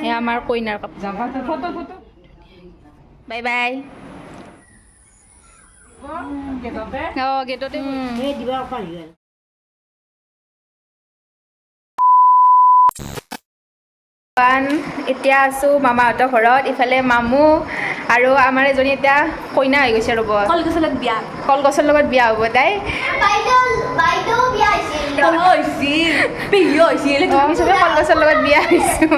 এয়া আমাৰ কইনাৰ কাপোৰ বাই বাই গেটতে এতিয়া আছো মামাহঁতৰ ঘৰত ইফালে মামু আৰু আমাৰ এজনী এতিয়া কইনা হৈ গৈছে ৰ'ব কলগছৰ লগত বিয়া হ'ব তাই আমি চবে কলগছৰ লগত বিয়া হৈছোঁ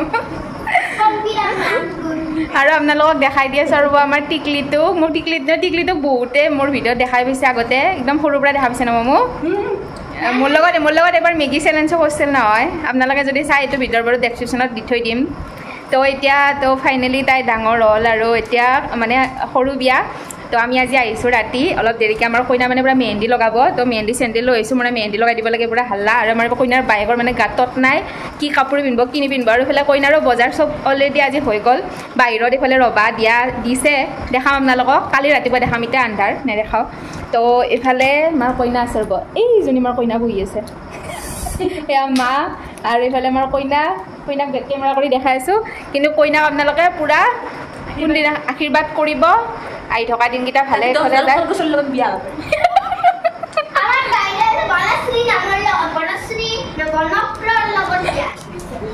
আৰু আপোনালোকক দেখাই দি আছোঁ ৰ'ব আমাৰ টিকলিটো মোৰ টিকলিটোক বহুতে মোৰ ভিডিঅ'ত দেখাই পাইছে আগতে একদম সৰুৰ পৰা দেখা পাইছে ন মামু মোৰ লগত এবাৰ মেগী চেলেঞ্জো কৰিছিল নহয় আপোনালোকে যদি চাই এইটো ভিডিঅ'ৰ বাৰু ডেছক্ৰিপশ্যনত দি থৈ দিম তো এতিয়া তো ফাইনেলি তাই ডাঙৰ হ'ল আৰু এতিয়া মানে সৰু বিয়া তো আমি আজি আহিছোঁ ৰাতি অলপ দেৰিকৈ আমাৰ কইনা মানে পূৰা মেহেন্দি লগাব তো মেহেন্দি চেহেন্দি লৈ আহিছোঁ মানে মেহেন্দি লগাই দিব লাগে পূৰা হাল্লা আৰু আমাৰ কইনাৰ বায়েকৰ মানে গাঁতত নাই কি কাপোৰ পিন্ধিব কি নিপিন্ধিব আৰু ইফালে কইনাৰো বজাৰ চব অলৰেডি আজি হৈ গ'ল বাহিৰত এইফালে ৰবা দিছে দেখাম আপোনালোকক কালি ৰাতিপুৱা দেখাম এতিয়া আন্ধাৰ নেদেখাওঁ তো এইফালে মাৰ কইনা আছে ৰ'ব এইজনী মাৰ কইনা বহি আছে এয়া মা আৰু এইফালে আমাৰ কইনাক বেক কেমেৰা কৰি দেখাই আছোঁ কিন্তু কইনাক আপোনালোকে পূৰা কোনদিনা আশীৰ্বাদ কৰিব আহি থকা দিনকেইটা ভালে ভালে যায়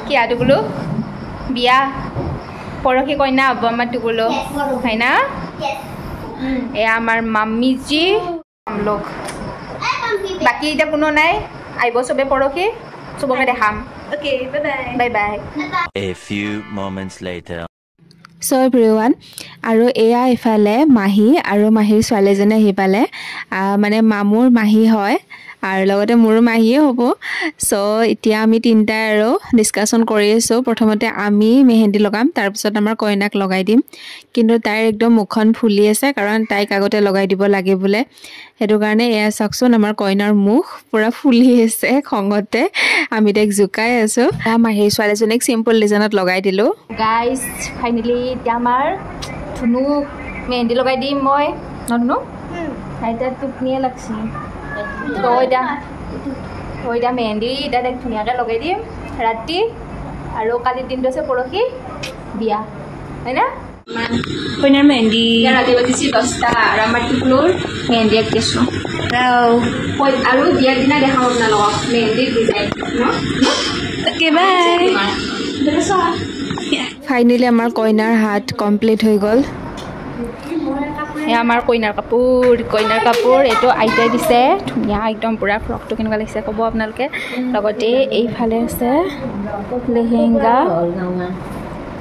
কি টুকুলো বিয়া পৰহি কইনা হ'ব আমাৰ টুকুলো হয় না এয়া আমাৰ মাম্মীজি লোক বাকী এতিয়া কোনো নাই আহিব চবে পৰহি চবকে দেখাম bye bye A few moments later. So everyone আৰু এয়া ইফালে মাহী আৰু মাহীৰ ছোৱালীজনী আহি পালে মানে মামুৰ মাহী হয় আৰু লগতে মোৰো মাহীয়ে হ'ব চ' এতিয়া আমি তিনিটাই আৰু ডিছকাশ্যন কৰি আছোঁ প্ৰথমতে আমি মেহেন্দি লগাম তাৰপিছত আমাৰ কইনাক লগাই দিম কিন্তু তাইৰ একদম মুখখন ফুলি আছে কাৰণ তাইক আগতে লগাই দিব লাগে বোলে সেইটো কাৰণে এয়া চাওকচোন আমাৰ কইনাৰ মুখ পূৰা ফুলি আছে খঙতে আমি তাইক জোকাই আছোঁ মাহীৰ ছোৱালীজনীক চিম্পল ডিজাইনত লগাই দিলোঁ গাইজ ফাইনেলি এতিয়া আমাৰ ধুনুক মেহেন্দি লগাই দিম মই নধুনু এতিয়া টোপনিয়ে লাগছি তো এতিয়া মেহেন্দি এতিয়া তাইক ধুনীয়াকৈ লগাই দিম ৰাতি আৰু কালিৰ দিনটো আছে পৰহি বিয়া হয় না কইনাৰ মেহেন্দি ৰাতি বাজিছে 10টা আৰু আমাৰ টুকুলোৰ মেহেন্দি আঁকিছোঁ আৰু বিয়াৰ দিনা দেখাম আপোনালোকক মেহেন্দিৰ ডিজাইন ফাইনেলি আমাৰ কইনাৰ হাত কমপ্লিট হৈ গ'ল আমাৰ কইনাৰ কাপোৰ এইটো আইতাই দিছে ধুনীয়া একদম পূৰা ফ্ৰকটো কেনেকুৱা লাগিছে ক'ব আপোনালোকে লগতে এইফালে আছে লেহেংগা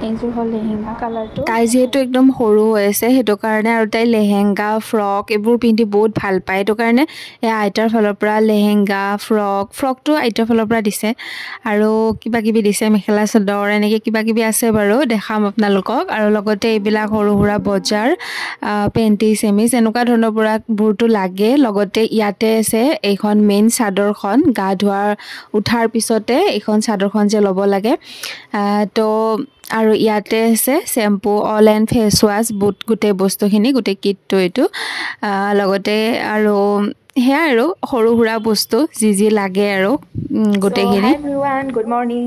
এইযোৰ হ'ল লেহেংগা কালাৰটো তাই যিহেতু একদম সৰু হৈ আছে সেইটো কাৰণে আৰু তাই লেহেংগা ফ্ৰক এইবোৰ পিন্ধি বহুত ভাল পায় সেইটো কাৰণে এই আইতাৰ ফালৰ পৰা লেহেংগা ফ্ৰকটো আইতাৰ ফালৰ পৰা দিছে আৰু কিবা কিবি দিছে মেখেলা চাদৰ এনেকৈ কিবা কিবি আছে বাৰু দেখাম আপোনালোকক আৰু লগতে এইবিলাক সৰু সুৰা বজাৰ পেণ্টি চেমিজ এনেকুৱা ধৰণৰ বোৰটো লাগে লগতে ইয়াতে আছে এইখন মেইন চাদৰখন গা ধোৱাৰ উঠাৰ পিছতে এইখন চাদৰখন যে ল'ব লাগে তো আৰু ইয়াতে আছে shampoo all and face wash গোটেই বস্তুখিনি গোটেই কিটটো এইটো লগতে আৰু সেয়া আৰু সৰু সুৰা বস্তু যি লাগে আৰু গোটেইখিনি গুড মৰ্ণিং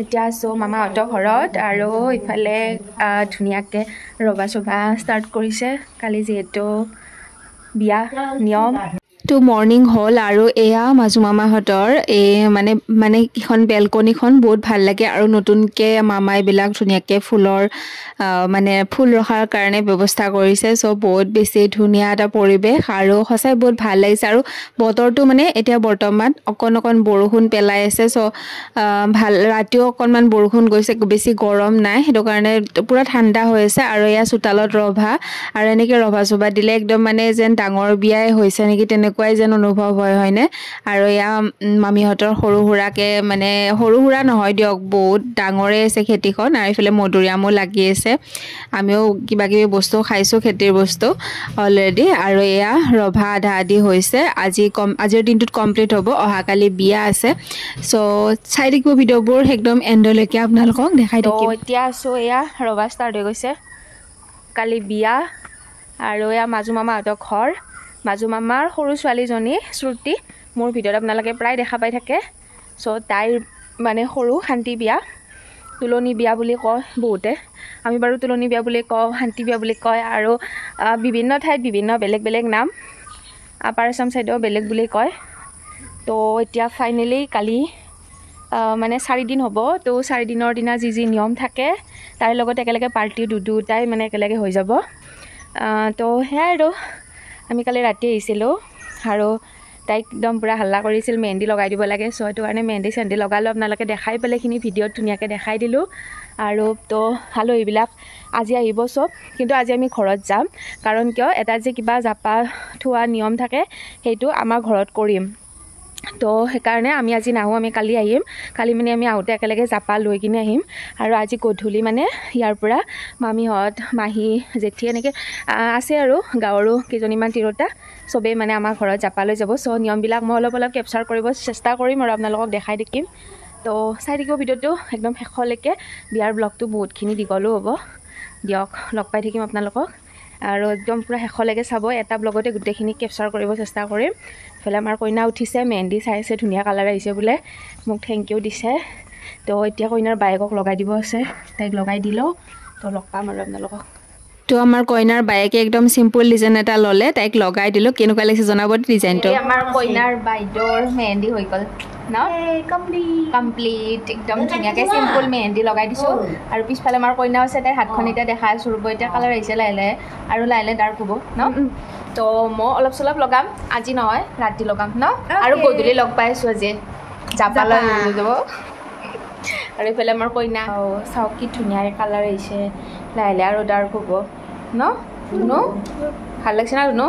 এতিয়া আছোঁ মামাহঁতৰ ঘৰত আৰু ইফালে ধুনীয়াকৈ ৰভা চভা ষ্টাৰ্ট কৰিছে কালি যিহেতু বিয়া নিয়ম তো মৰ্ণিং হ'ল আৰু এয়া মাজু মামাহঁতৰ মানে এখন বেলকনিখন বহুত ভাল লাগে আৰু নতুনকৈ মামাইবিলাক ধুনীয়াকৈ ফুলৰ মানে ফুল ৰখাৰ কাৰণে ব্যৱস্থা কৰিছে চ' বহুত বেছি ধুনীয়া এটা পৰিৱেশ আৰু সঁচাই বহুত ভাল লাগিছে আৰু বতৰটো মানে এতিয়া বৰ্তমান অকণ বৰষুণ পেলাই আছে চ' ভাল ৰাতিও অকণমান বৰষুণ গৈছে বেছি গৰম নাই সেইটো কাৰণে পূৰা ঠাণ্ডা হৈ আছে আৰু এয়া চোতালত ৰভা আৰু এনেকৈ ৰভা চভা দিলে একদম মানে যেন ডাঙৰ বিয়াই হৈছে নেকি তেনেকুৱাই যেন অনুভৱ হয়নে আৰু এয়া মামীহঁতৰ সৰু সুৰাকৈ মানে সৰু সুৰা নহয় দিয়ক বহুত ডাঙৰে আছে খেতিখন আৰু এইফালে মধুৰিআমো লাগি আছে আমিও কিবা কিবি বস্তু খাইছোঁ খেতিৰ বস্তু অলৰেডি আৰু এয়া ৰভা আধা আধি হৈছে আজিৰ দিনটোত কমপ্লিট হ'ব অহাকালি বিয়া আছে চ' চাই থাকিব ভিডিঅ'বোৰ একদম এণ্ডলৈকে আপোনালোকক দেখাই থাকিম এতিয়া আছোঁ এয়া ৰভা ষ্টাৰ্ট হৈ গৈছে কালি বিয়া আৰু এয়া মাজু মামাহঁতৰ ঘৰ মাজু মামাৰ সৰু ছোৱালীজনী শ্ৰুতি মোৰ ভিডিঅ'ত আপোনালোকে প্ৰায় দেখা পাই থাকে চ' তাইৰ মানে সৰু শান্তি বিয়া তুলনি বিয়া বুলি কয় বহুতে আমি বাৰু তুলনি বিয়া বুলি কওঁ শান্তি বিয়া বুলি কয় আৰু বিভিন্ন ঠাইত বিভিন্ন বেলেগ বেলেগ নাম আপাৰ আছাম চাইডেও বেলেগ বুলি কয় তো এতিয়া ফাইনেলি কালি মানে 4 দিন হ'ব তো 4 দিনৰ দিনা যি যি নিয়ম থাকে তাৰ লগত একেলগে পাৰ্টি দুটাই মানে একেলগে হৈ যাব তো সেয়াই আৰু আমি কালি ৰাতি আহিছিলোঁ আৰু তাইক একদম পুৰা হাল্লা কৰিছিল মেহেন্দি লগাই দিব লাগে সো সেইটো কাৰণে মেহেন্দি চেহেন্দি লগালোঁ আপোনালোকে দেখাই পেলাইখিনি ভিডিঅ'ত ধুনীয়াকৈ দেখাই দিলোঁ আৰু তো হালো এইবিলাক আজি আহিব চব কিন্তু আজি আমি ঘৰত যাম কাৰণ কিয় এটা যে কিবা জাপা থোৱা নিয়ম থাকে সেইটো আমাৰ ঘৰত কৰিম তো সেইকাৰণে আমি আজি নাহোঁ আমি কালি আহিম কালি মানে আমি আহোঁতে একেলগে জাপা লৈ কিনে আহিম আৰু আজি গধূলি মানে ইয়াৰ পৰা মামীহঁত মাহী জেঠী এনেকৈ আছে আৰু গাঁৱৰো কেইজনীমান তিৰোতা চবেই মানে আমাৰ ঘৰত জাপা লৈ যাব চ' নিয়মবিলাক মই অলপ অলপ কেপচাৰ কৰিব চেষ্টা কৰিম আৰু আপোনালোকক দেখাই দেখিম তো চাই থাকিব ভিডিঅ'টো একদম শেষলৈকে বিয়াৰ ব্লগটো বহুতখিনি দীঘলো হ'ব দিয়ক লগ পাই থাকিম আপোনালোকক আৰু একদম পুৰা শেষলৈকে চাব এটা ব্লগতে গোটেইখিনি কেপচাৰ কৰিব চেষ্টা কৰিম ইফালে আমাৰ কইনা উঠিছে মেহেন্দি চাইছে ধুনীয়া কালাৰ আহিছে বোলে মোক থেংক ইউ দিছে তো এতিয়া কইনাৰ বায়েকক লগাই দিব আছে তাইক লগাই দিলোঁ তো লগ পাম আৰু আপোনালোকক তো আমাৰ কইনাৰ বায়েকে একদম চিম্পল ডিজাইন এটা ল'লে তাইক লগাই দিলোঁ কেনেকুৱা লাগিছে জনাব ডিজাইনটো আমাৰ কইনাৰ বাইদেউৰ মেহেন্দি হৈ গ'ল ন কমপ্লিট একদম ধুনীয়াকৈ চিম্পল মেহেন্দি লগাই দিছোঁ আৰু পিছফালে আমাৰ কইনাও আছে তাইৰ হাতখন এতিয়া দেখাই আছোঁ ৰ'ব এতিয়া কালাৰ আহিছে লাহে লাহে আৰু লাহে লাহে ডাৰ্ক হ'ব ন তো মই অলপ চলপ লগাম আজি নহয় ৰাতি লগাম ন আৰু গধূলি লগ পাই আছোঁ আজি জাপা লৈ যাব আৰু এইফালে আমাৰ কইনা চাওক কি ধুনীয়াকৈ কালাৰ আহিছে লাহে লাহে আৰু ডাৰ্ক হ'ব ন ন ভাল লাগিছে না ন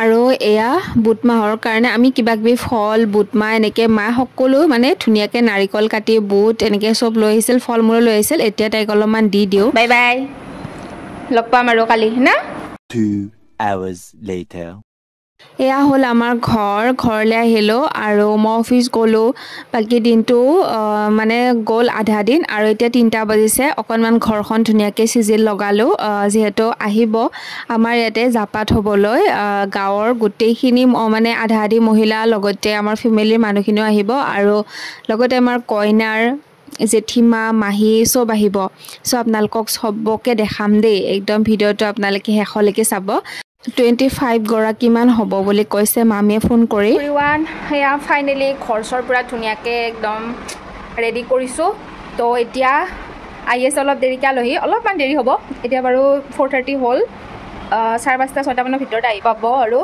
আৰু এয়া বুট মাহৰ কাৰণে আমি কিবা কিবি ফল বুট মাহ এনেকৈ মাহ সকলো মানে ধুনীয়াকৈ নাৰিকল কাটি বুট এনেকৈ চব লৈ আহিছিল ফল মূল লৈ আহিছিল এতিয়া তাইক অলপমান দি দিওঁ বাই বাই লগ পাম আৰু কালি না 2 hours later এয়া হ'ল আমাৰ ঘৰলৈ আহিলোঁ আৰু মই অফিচ গ'লোঁ বাকী দিনটো মানে গ'ল আধা দিন আৰু এতিয়া 3টা বাজিছে অকণমান ঘৰখন ধুনীয়াকৈ চিজিল লগালোঁ যিহেতু আহিব আমাৰ ইয়াতে জাপা থ'বলৈ গাঁৱৰ গোটেইখিনি মানে আধা আধি মহিলা লগতে আমাৰ ফেমিলিৰ মানুহখিনিও আহিব আৰু লগতে আমাৰ কইনাৰ জেঠীমা মাহী চব আহিব চ' আপোনালোকক চবকে দেখাম দেই একদম ভিডিঅ'টো আপোনালোকে শেষলৈকে চাব 25 গৰাকীমান হ'ব বুলি কৈছে মামীয়ে ফোন কৰি সেয়া ফাইনেলি ঘৰ-চৰ পুৰা ধুনীয়াকৈ একদম ৰেডি কৰিছোঁ তো এতিয়া আহি আছে অলপ দেৰিকৈ আলহী অলপমান দেৰি হ'ব এতিয়া বাৰু 4:30 হ'ল 5:30-6টা মানৰ ভিতৰত আহি পাব আৰু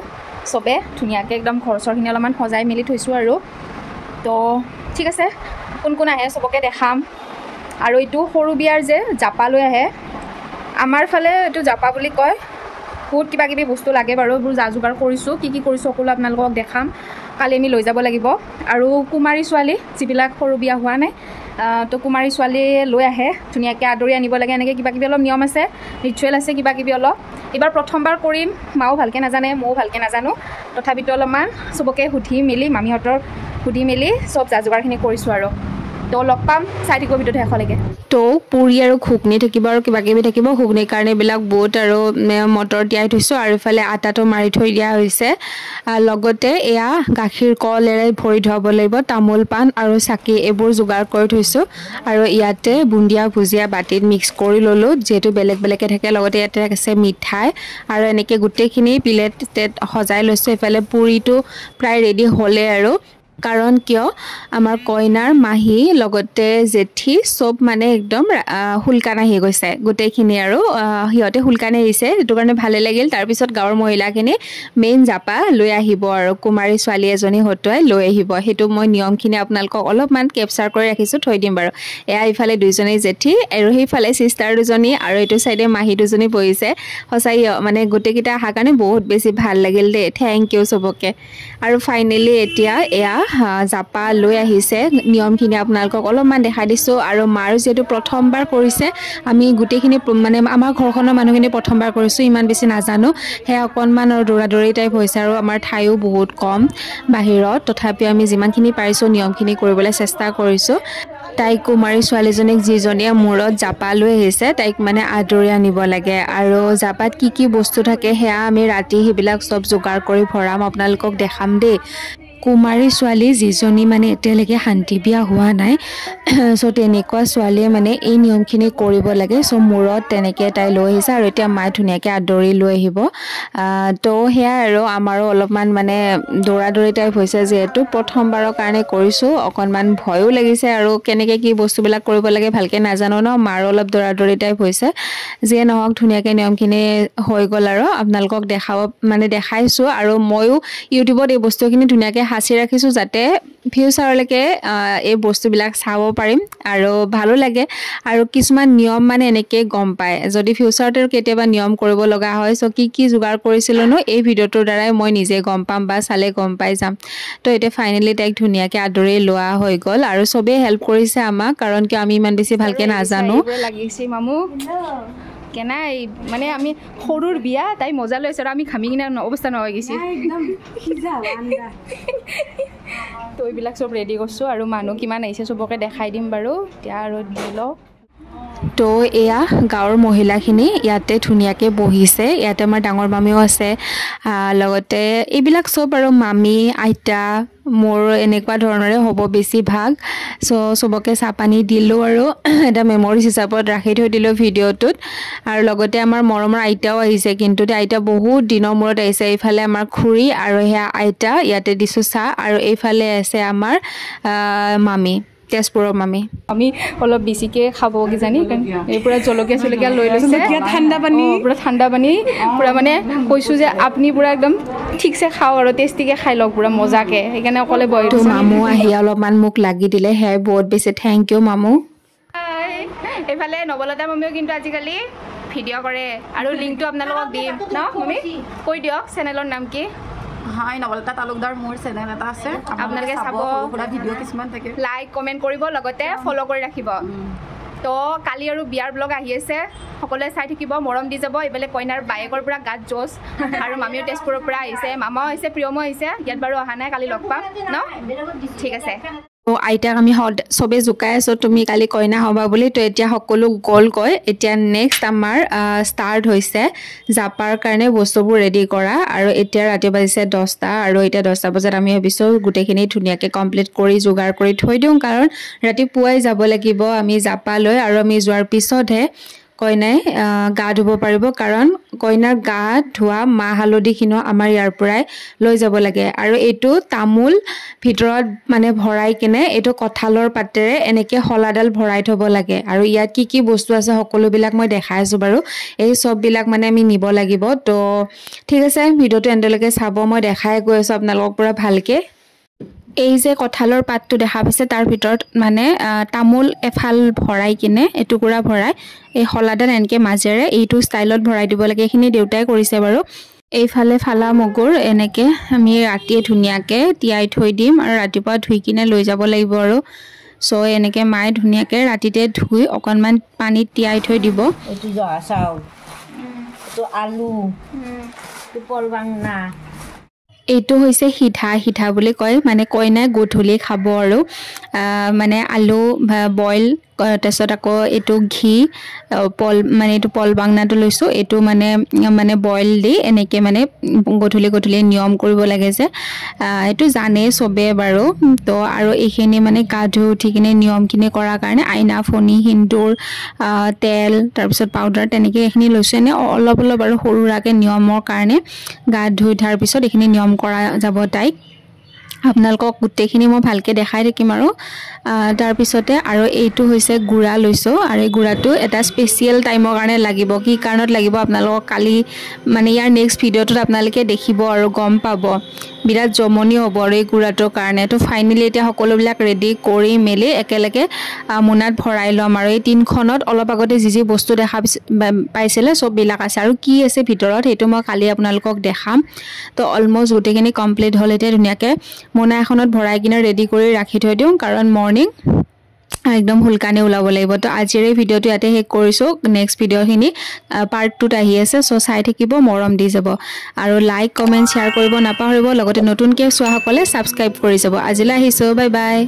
চবে ধুনীয়াকৈ একদম ঘৰ-চৰখিনি অলপমান সজাই মেলি থৈছোঁ আৰু তো ঠিক আছে কোন কোন আহে চবকে দেখাম আৰু এইটো সৰু বিয়াৰ যে জাপা লৈ আহে আমাৰ ফালে এইটো জাপা বুলি কয় বহুত কিবা কিবি বস্তু লাগে বাৰু এইবোৰ যা যোগাৰ কৰিছোঁ কি কৰিছোঁ সকলো আপোনালোকক দেখাম কালি আমি লৈ যাব লাগিব আৰু কুমাৰী ছোৱালী যিবিলাক সৰু বিয়া হোৱা নাই তো কুমাৰী ছোৱালী লৈ আহে ধুনীয়াকৈ আদৰি আনিব লাগে এনেকৈ কিবা কিবি অলপ নিয়ম আছে ৰিচুৱেল আছে কিবা কিবি অলপ এইবাৰ প্ৰথমবাৰ কৰিম মাও ভালকৈ নাজানে ময়ো ভালকৈ নাজানো তথাপিতো অলপমান চবকে সুধি মেলি মামীহঁতৰ সুধি মেলি চব যা যোগাৰখিনি কৰিছোঁ আৰু তো লগ পাম চাই থাকিব ভিডিঅ'টো শেষলৈকে তো পুৰি আৰু ঘুগনি থাকিব আৰু কিবা কিবি থাকিব ঘুগনিৰ কাৰণে এইবিলাক বুট আৰু মটৰ তিয়াই থৈছোঁ আৰু ইফালে আটাটো মাৰি থৈ দিয়া হৈছে লগতে এয়া গাখীৰ কলেৰে ভৰি ধুৱাব লাগিব তামোল পাণ আৰু চাকি এইবোৰ যোগাৰ কৰি থৈছোঁ আৰু ইয়াতে বুন্দিয়া ভুজিয়া বাতিত মিক্স কৰি ল'লোঁ যিহেতু বেলেগ বেলেগকৈ থাকে লগতে ইয়াতে আছে মিঠাই আৰু এনেকৈ গোটেইখিনি প্লেট সজাই লৈছোঁ এইফালে পুৰিটো প্ৰায় ৰেডি হ'লে আৰু কাৰণ কিয় আমাৰ কইনাৰ মাহী লগতে জেঠী চব মানে একদম হুলকান আহি গৈছে গোটেইখিনি আৰু সিহঁতে হুলকান আহিছে সেইটো কাৰণে ভালে লাগিল তাৰপিছত গাঁৱৰ মহিলাখিনি মেইন জাপা লৈ আহিব আৰু কুমাৰী ছোৱালী এজনী হতুৱাই লৈ আহিব সেইটো মই নিয়মখিনি আপোনালোকক অলপমান কেপচাৰ কৰি ৰাখিছোঁ থৈ দিম বাৰু এয়া ইফালে দুইজনী জেঠী আৰু সেইফালে চিষ্টাৰ দুজনী আৰু এইটো চাইডে মাহী দুজনী বহিছে সঁচাই মানে গোটেইকেইটা অহাৰ কাৰণে বহুত বেছি ভাল লাগিল দেই থেংক ইউ চবকে আৰু ফাইনেলি এতিয়া এয়া জাপা লৈ আহিছে নিয়মখিনি আপোনালোকক অলপমান দেখাই দিছোঁ আৰু মাৰ যিহেতু প্ৰথমবাৰ কৰিছে আমি গোটেইখিনি মানে আমাৰ ঘৰখনৰ মানুহখিনি প্ৰথমবাৰ কৰিছোঁ ইমান বেছি নাজানো সেয়া অকণমান আৰু দৌৰা টাইপ হৈছে আৰু আমাৰ ঠাইও বহুত কম বাহিৰত তথাপিও আমি যিমানখিনি পাৰিছোঁ নিয়মখিনি কৰিবলৈ চেষ্টা কৰিছোঁ তাইক কুমাৰী ছোৱালীজনীক যিজনীয়ে মূৰত জাপা লৈ আহিছে তাইক মানে আদৰি আনিব লাগে আৰু জাপাত কি বস্তু থাকে সেয়া আমি ৰাতি সেইবিলাক চব যোগাৰ কৰি ভৰাম আপোনালোকক দেখাম দেই কুমাৰী ছোৱালী যিজনী মানে এতিয়ালৈকে শান্তি বিয়া হোৱা নাই চ' তেনেকুৱা ছোৱালীয়ে মানে এই নিয়মখিনি কৰিব লাগে চ' মূৰত তেনেকৈ তাই লৈ আহিছে আৰু এতিয়া মায়ে ধুনীয়াকৈ আদৰি লৈ আহিব তো সেয়াই আৰু আমাৰো অলপমান মানে দৌৰা দৌৰি টাইপ হৈছে যিহেতু প্ৰথমবাৰৰ কাৰণে কৰিছোঁ অকণমান ভয়ো লাগিছে আৰু কেনেকৈ কি বস্তুবিলাক কৰিব লাগে ভালকৈ নাজানো ন মাৰো অলপ দৌৰা দৌৰি টাইপ হৈছে যিয়ে নহওক ধুনীয়াকৈ নিয়মখিনি হৈ গ'ল আৰু আপোনালোকক দেখাইছোঁ আৰু ময়ো ইউটিউবত এই বস্তুখিনি ধুনীয়াকৈ সাঁচি ৰাখিছোঁ যাতে ফিউচাৰলৈকে এই বস্তুবিলাক চাব পাৰিম আৰু ভালো লাগে আৰু কিছুমান নিয়ম মানে এনেকৈ গম পায় যদি ফিউচাৰতে কেতিয়াবা নিয়ম কৰিব লগা হয় চ' কি যোগাৰ কৰিছিলোঁ ন এই ভিডিঅ'টোৰ দ্বাৰাই মই নিজে গম পাম বা চালে গম পাই যাম তো এতিয়া ফাইনেলি তাইক ধুনীয়াকৈ আদৰি লোৱা হৈ গ'ল আৰু চবেই হেল্প কৰিছে আমাক কাৰণ কিয় আমি ইমান বেছি ভালকৈ নাজানো লাগিছে মামু কেনাই মানে আমি সৰুৰ বিয়া তাই মজা লৈছে আৰু আমি ঘামি কিনে অৱস্থা নহয় গৈছে তো এইবিলাক চব ৰেডি কৰিছোঁ আৰু মানুহ কিমান আহিছে চবকে দেখাই দিম বাৰু এতিয়া আৰু দি লওক তো এয়া গাঁৱৰ মহিলাখিনি ইয়াতে ধুনীয়াকৈ বহিছে ইয়াতে আমাৰ ডাঙৰ মামীও আছে লগতে এইবিলাক চব আৰু মামী আইতা মোৰ এনেকুৱা ধৰণৰে হ'ব বেছিভাগ চ' চবকে চাহ পানী দিলোঁ আৰু এটা মেমৰিজ হিচাপত ৰাখি থৈ দিলোঁ ভিডিঅ'টোত আৰু লগতে আমাৰ মৰমৰ আইতাও আহিছে কিন্তু আইতা বহুত দিনৰ মূৰত আহিছে এইফালে আমাৰ খুৰী আৰু সেয়া আইতা ইয়াতে দিছোঁ চাহ আৰু এইফালে আছে আমাৰ মামী তেজপুৰৰ মামী আমি অলপ বেছিকৈ খাব কিজানি এই পূৰা জলকীয়া লৈ লৈছে ঠাণ্ডা পানী পূৰা মানে কৈছোঁ যে আপুনি পূৰা একদম ঠিকছে খাওঁ আৰু টেষ্টিকৈ খাই লওক পূৰা মজাকৈ সেইকাৰণে অকলে বহি দিছোঁ মামু আহি অলপমান মোক লাগি দিলে সেয়াই বহুত বেছি থেংক ইউ মামু এইফালে নৱলতা মামীও কিন্তু আজিকালি ভিডিঅ' কৰে আৰু লিংকটো আপোনালোকক দিম ন মামী কৈ দিয়ক চেনেলৰ নাম কি হাই নৱলতা তালুকদাৰ মোৰ চেনেল এটা আছে আপোনালোকে চাব ভিডিঅ' কিছুমান থাকে লাইক কমেণ্ট কৰিব লগতে ফ'ল' কৰি ৰাখিব তো কালি আৰু বিয়াৰ ব্লগ আহি আছে সকলোৱে চাই থাকিব মৰম দি যাব এইফালে কইনাৰ বায়েকৰ পৰা গাত জোচ আৰু মামীও তেজপুৰৰ পৰা আহিছে মামাও আহিছে প্ৰিয়মো আহিছে ইয়াত বাৰু অহা নাই কালি লগ পাম ন ঠিক আছে আইতাক আমি চবেই জোকাই আছোঁ তুমি কালি কইনা হ'বা বুলি তো এতিয়া সকলো গ'লগৈ এতিয়া নেক্সট আমাৰ ষ্টাৰ্ট হৈছে জাপাৰ কাৰণে বস্তুবোৰ ৰেডি কৰা আৰু এতিয়া ৰাতি বাজিছে 10টা আৰু এতিয়া 10টা বজাত আমি ভাবিছোঁ গোটেইখিনি ধুনীয়াকৈ কমপ্লিট কৰি যোগাৰ কৰি থৈ দিওঁ কাৰণ ৰাতিপুৱাই যাব লাগিব আমি জাপা লৈ আৰু আমি যোৱাৰ পিছতহে কইনাই গা ধুব পাৰিব কাৰণ কইনাৰ গা ধোৱা মাহ হালধিখিনিও আমাৰ ইয়াৰ পৰাই লৈ যাব লাগে আৰু এইটো তামোল ভিতৰত মানে ভৰাই কিনে এইটো কঁঠালৰ পাতেৰে এনেকৈ শলাডাল ভৰাই থ'ব লাগে আৰু ইয়াত কি বস্তু আছে সকলোবিলাক মই দেখাই আছোঁ বাৰু এই চববিলাক মানে আমি নিব লাগিব তো ঠিক আছে ভিডিঅ'টো এণ্ডলৈকে চাব মই দেখাই গৈ আছোঁ আপোনালোকক পুৰা ভালকৈ এই যে কঁঠালৰ পাতটো দেখা পাইছে তাৰ ভিতৰত মানে তামোল এফাল ভৰাই কিনে এটুকুৰা ভৰাই এই শলাডাল এনেকৈ মাজেৰে এইটো ষ্টাইলত ভৰাই দিব লাগে এইখিনি দেউতাই কৰিছে বাৰু এইফালে ফালা মগুৰ এনেকৈ আমি ৰাতিয়ে ধুনীয়াকৈ তিয়াই থৈ দিম আৰু ৰাতিপুৱা ধুই কিনে লৈ যাব লাগিব আৰু চ' এনেকৈ মায়ে ধুনীয়াকৈ ৰাতিতে ধুই অকণমান পানীত তিয়াই থৈ দিব এইটো জহা চাউল এইটো আলু এইটো পলবাংনা এইটো হৈছে সিঠা বুলি কয় মানে কইনাই গধূলি খাব আৰু মানে আলু বইল তাৰপিছত আকৌ এইটো ঘি মানে এইটো পলবাংনাটো লৈছোঁ এইটো মানে বইল দি এনেকৈ মানে গধূলি নিয়ম কৰিব লাগে যে এইটো জানেই চবেই বাৰু তো আৰু এইখিনি মানে গা ধুই উঠি কিনে নিয়মখিনি কৰাৰ কাৰণে আইনা ফণি সিন্দুৰ তেল তাৰপিছত পাউডাৰ তেনেকৈ এইখিনি লৈছোঁ এনে অলপ আৰু সৰু সুৰাকৈ নিয়মৰ কাৰণে গা ধুই উঠাৰ পিছত এইখিনি নিয়ম কৰা যাব তাইক আপোনালোকক গোটেইখিনি মই ভালকৈ দেখাই থাকিম আৰু তাৰপিছতে আৰু এইটো হৈছে গুড়া লৈছোঁ আৰু এই গুড়াটো এটা স্পেচিয়েল টাইমৰ কাৰণে লাগিব কি কাৰণত লাগিব আপোনালোকক কালি মানে ইয়াৰ নেক্সট ভিডিঅ'টোত আপোনালোকে দেখিব আৰু গম পাব বিৰাট জমনি হ'ব আৰু এই গুড়াটোৰ কাৰণে তো ফাইনেলি এতিয়া সকলোবিলাক ৰেডি কৰি মেলি একেলগে মোনাত ভৰাই ল'ম আৰু এই টিনখনত অলপ আগতে যি বস্তু দেখা পাইছিলে চববিলাক আছে আৰু কি আছে ভিতৰত সেইটো মই কালি আপোনালোকক দেখাম তো অলমষ্ট গোটেইখিনি কমপ্লিট হ'ল এতিয়া ধুনীয়াকৈ মোনা এখনত ভৰাই কিনে ৰেডি কৰি ৰাখি থৈ দিওঁ কাৰণ মৰ্ণিং একদম সোনকালে ওলাব লাগিব তো আজিৰ এই ভিডিঅ'টো ইয়াতে শেষ কৰিছোঁ নেক্সট ভিডিঅ'খিনি পাৰ্ট 2ত আহি আছে চ' চাই থাকিব মৰম দি যাব আৰু লাইক কমেণ্ট শ্বেয়াৰ কৰিব নাপাহৰিব লগতে নতুনকৈ চোৱাসকলে ছাবস্ক্ৰাইব কৰি যাব আজিলৈ আহিছোঁ বাই বাই